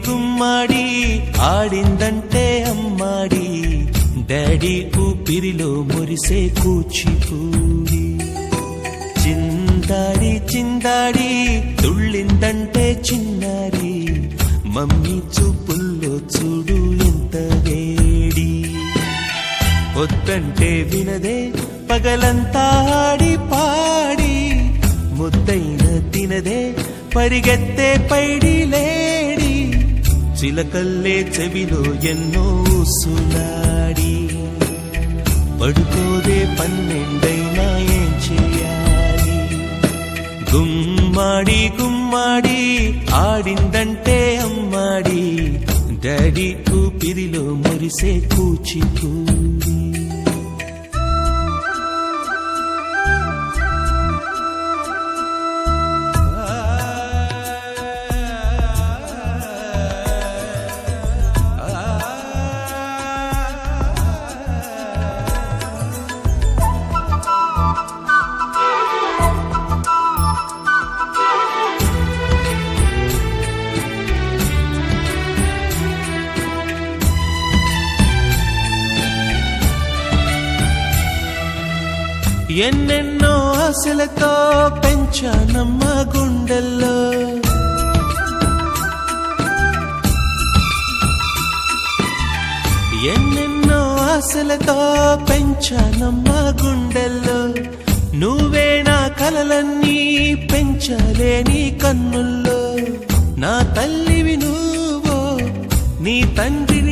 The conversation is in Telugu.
గుమ్మాడి ఆడిందంటే అమ్మాడి డాడీ ఊపిరిలో మురిసే కూచిపూడి చిందాడి చిందాడి తుళ్ళిందంటే చిన్నారి మమ్మీ చూపుల్లో చూడు ఎంత వేడి వద్దంటే వినదే పగలంతా ఆడి పాడి ముద్దైన తినదే పరిగెత్తే పైడి లేడి చిలకల్లే చెవిలో ఎన్నో సులాడి పడుకోదే పన్నెండైనా ఏం చేయాలి గుమ్మాడి గుమ్మాడి ఆడిందంటే అమ్మాడి డాడీ ఊపిరిలో మురిసే కూచిపూడి ఎన్నెన్నో ఆశలతో పెంచానమ్మ గుండెల్లో ఎన్నెన్నో ఆశలతో పెంచానమ్మ గుండెల్లో నువ్వే నా కలలన్నీ పెంచాలే నీ కన్నుల్లో నా తల్లివి నువ్వో నీ తండ్రిని